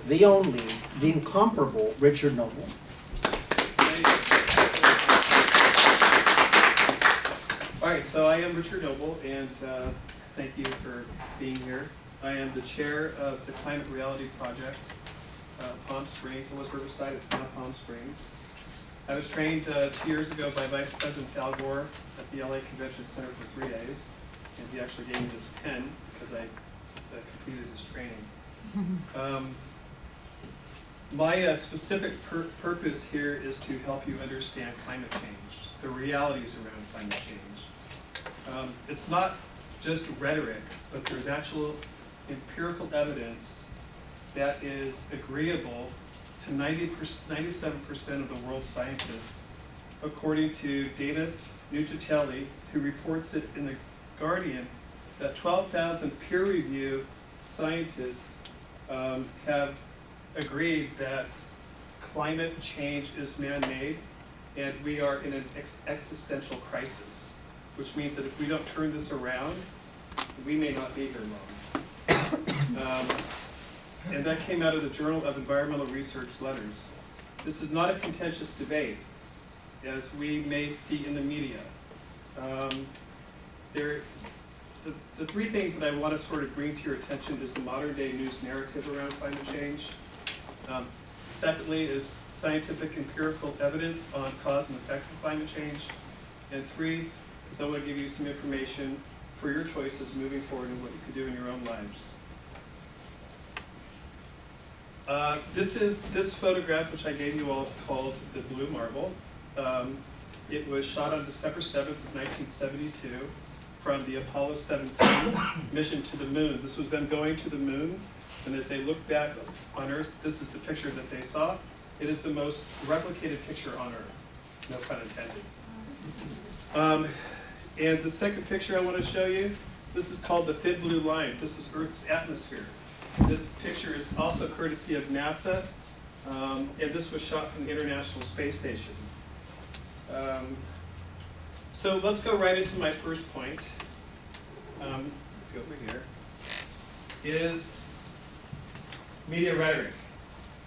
the only, the incomparable Richard Noble. All right, so I am Richard Noble, and thank you for being here. I am the chair of the Climate Reality Project, Palm Springs. It was Riverside, it's now Palm Springs. I was trained 2 years ago by Vice President Al Gore at the LA Convention Center for 3 days, and he actually gave me this pen because I completed his training. My specific purpose here is to help you understand climate change, the realities around climate change. It's not just rhetoric, but there's actual empirical evidence that is agreeable to 97% of the world's scientists, according to Dana Nuccitelli, who reports it in The Guardian, that 12,000 peer-reviewed scientists have agreed that climate change is man-made and we are in an existential crisis, which means that if we don't turn this around, we may not be here long. And that came out of the Journal of Environmental Research Letters. This is not a contentious debate, as we may see in the media. The three things that I want to sort of bring to your attention is the modern day news narrative around climate change. Secondly is scientific empirical evidence on cause and effect of climate change. And three is I want to give you some information for your choices moving forward and what you could do in your own lives. This photograph, which I gave you all, is called the Blue Marble. It was shot on December 7th, 1972 from the Apollo 17 mission to the moon. This was them going to the moon, and as they look back on Earth, this is the picture that they saw. It is the most replicated picture on Earth, no pun intended. And the second picture I want to show you, this is called the thin blue line. This is Earth's atmosphere. This picture is also courtesy of NASA, and this was shot from the International Space Station. So let's go right into my first point. Go over here. Is media rhetoric.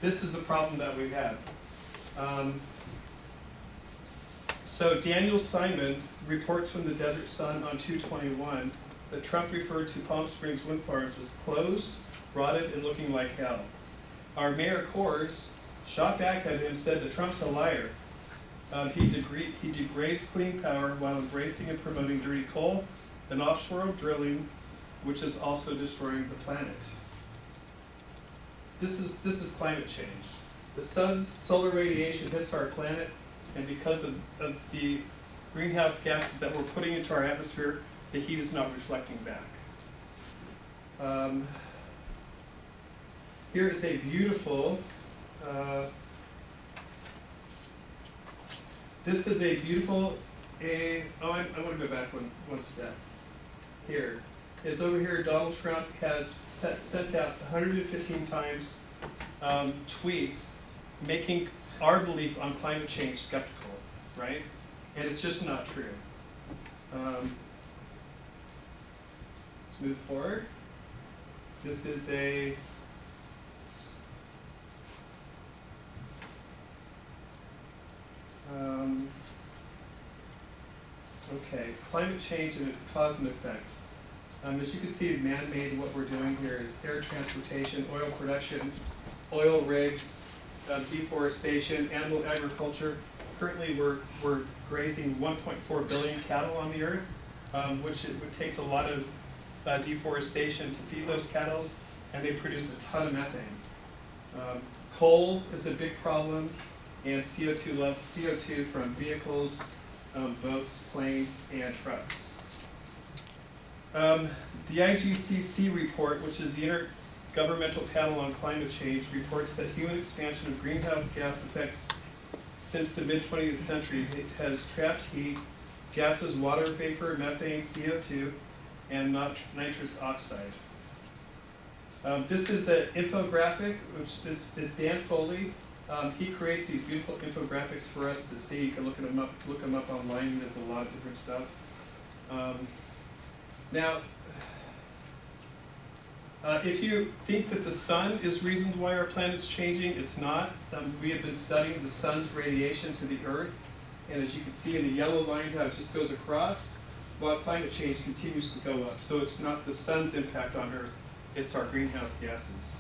This is the problem that we have. So Daniel Simon reports from the Desert Sun on 2/21 that Trump referred to Palm Springs wind farms as closed, rotted, and looking like hell. Our mayor Kors shot back at him and said that Trump's a liar. He degrades clean power while embracing and promoting dirty coal and offshore drilling, which is also destroying the planet. This is climate change. The sun's solar radiation hits our planet, and because of the greenhouse gases that we're putting into our atmosphere, the heat is not reflecting back. Here is a beautiful, this is a beautiful, I want to go back one step. Here is over here, Donald Trump has sent out 115 times tweets making our belief on climate change skeptical, right? And it's just not true. Let's move forward. This is a okay, climate change and its cause and effect. As you can see, man-made, what we're doing here is air transportation, oil production, oil rigs, deforestation, animal agriculture. Currently, we're grazing 1.4 billion cattle on the earth, which takes a lot of deforestation to feed those cattle, and they produce a ton of methane. Coal is a big problem, and CO2 from vehicles, boats, planes, and trucks. The IGCC report, which is the Intergovernmental Panel on Climate Change, reports that human expansion of greenhouse gas effects since the mid-20th century has trapped heat, gases, water vapor, methane, CO2, and nitrous oxide. This is an infographic, which is Dan Foley. He creates these beautiful infographics for us to see. You can look them up online. There's a lot of different stuff. Now, If you think that the sun is reason why our planet's changing, it's not. We have been studying the sun's radiation to the earth, and as you can see in the yellow line how it just goes across, while climate change continues to go up. So it's not the sun's impact on earth, it's our greenhouse gases.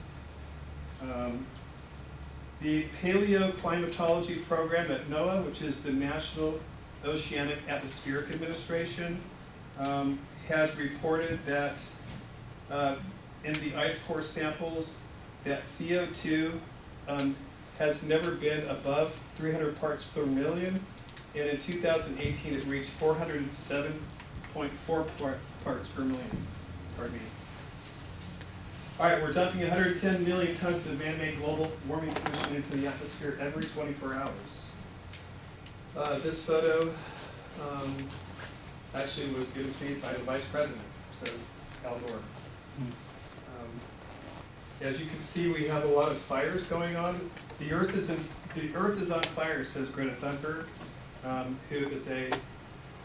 The Paleoclimatology Program at NOAA, which is the National Oceanic Atmospheric Administration, has reported that in the ice core samples that CO2 has never been above 300 parts per million, and in 2018 it reached 407.4 parts per million. Pardon me. All right, we're dumping 110 million tons of man-made global warming pollution into the atmosphere every 24 hours. This photo actually was given to me by the Vice President, so Al Gore. As you can see, we have a lot of fires going on. The Earth is on fire, says Greta Thunberg, who is a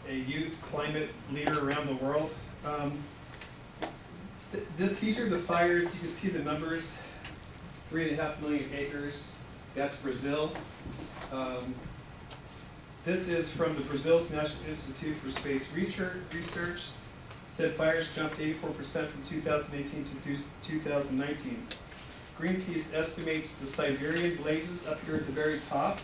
youth climate leader around the world. These are the fires. You can see the numbers: 3.5 million acres. That's Brazil. This is from the Brazil's National Institute for Space Research. Said fires jumped 84% from 2018 to 2019. Greenpeace estimates the Siberian blazes up here at the very top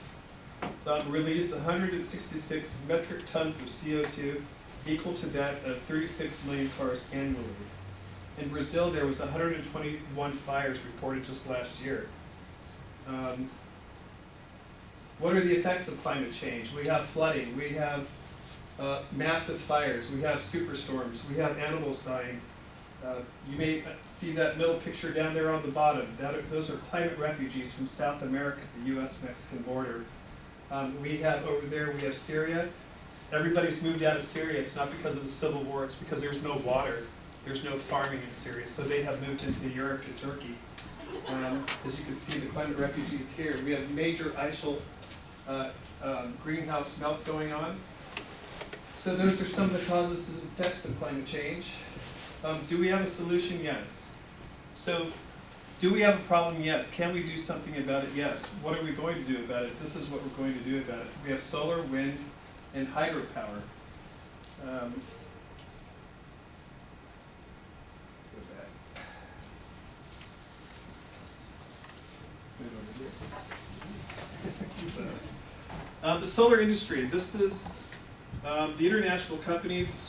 released 166 metric tons of CO2, equal to that of 36 million cars annually. In Brazil, there was 121 fires reported just last year. What are the effects of climate change? We have flooding, we have massive fires, we have superstorms, we have animals dying. You may see that middle picture down there on the bottom. Those are climate refugees from South America, the US-Mexican border. We have over there, we have Syria. Everybody's moved out of Syria. It's not because of the civil war, it's because there's no water. There's no farming in Syria, so they have moved into Europe to Turkey. As you can see, the climate refugees here. We have major icial greenhouse melt going on. So those are some of the causes and effects of climate change. Do we have a solution? Yes. So do we have a problem? Yes. Can we do something about it? Yes. What are we going to do about it? This is what we're going to do about it. We have solar, wind, and hydropower. The solar industry, this is, the international companies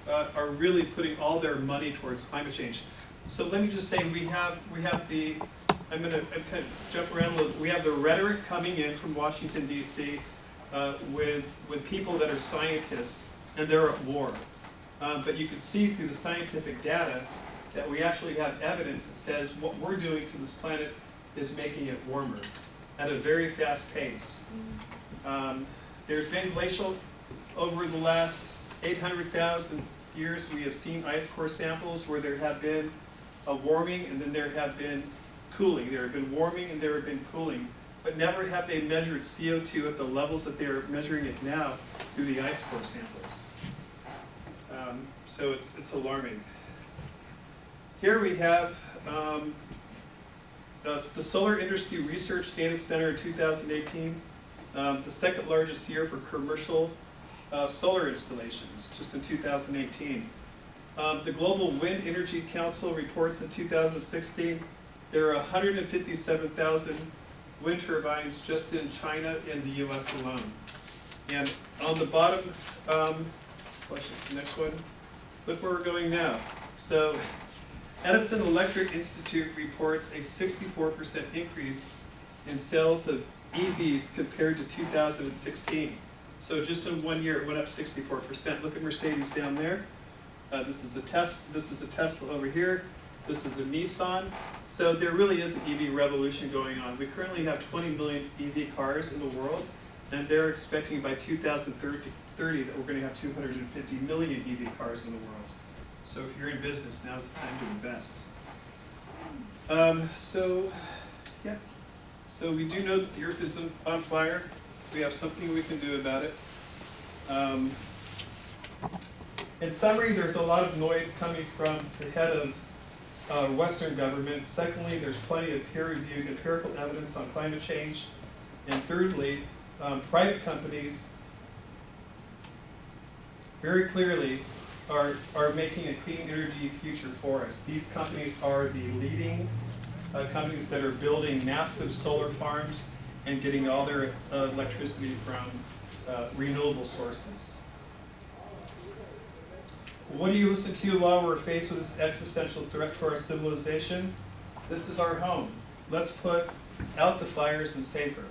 are really putting all their money towards climate change. So let me just say, we have the, I'm kind of jump around a little, we have the rhetoric coming in from Washington, D.C. With people that are scientists, and they're at war. But you can see through the scientific data that we actually have evidence that says what we're doing to this planet is making it warmer at a very fast pace. There's been glacial over the last 800,000 years. We have seen ice core samples where there have been a warming and then there have been cooling. There have been warming and there have been cooling, but never have they measured CO2 at the levels that they're measuring it now through the ice core samples. So it's alarming. Here we have the Solar Industry Research Data Center in 2018, the second largest year for commercial solar installations, just in 2018. The Global Wind Energy Council reports in 2016 there are 157,000 wind turbines just in China and the US alone. And on the bottom, the next one, look where we're going now. So Edison Electric Institute reports a 64% increase in sales of EVs compared to 2016. So just in 1 year, it went up 64%. Look at Mercedes down there. This is a Tesla over here. This is a Nissan. So there really is an EV revolution going on. We currently have 20 million EV cars in the world, and they're expecting by 2030 that we're going to have 250 million EV cars in the world. So if you're in business, now's the time to invest. So we do know that the Earth is on fire. We have something we can do about it. In summary, there's a lot of noise coming from the head of Western government. Secondly, there's plenty of peer-reviewed empirical evidence on climate change. And thirdly, private companies very clearly are making a clean energy future for us. These companies are the leading companies that are building massive solar farms and getting all their electricity from renewable sources. What do you listen to while we're faced with this existential threat to our civilization? This is our home. Let's put out the fires and save her.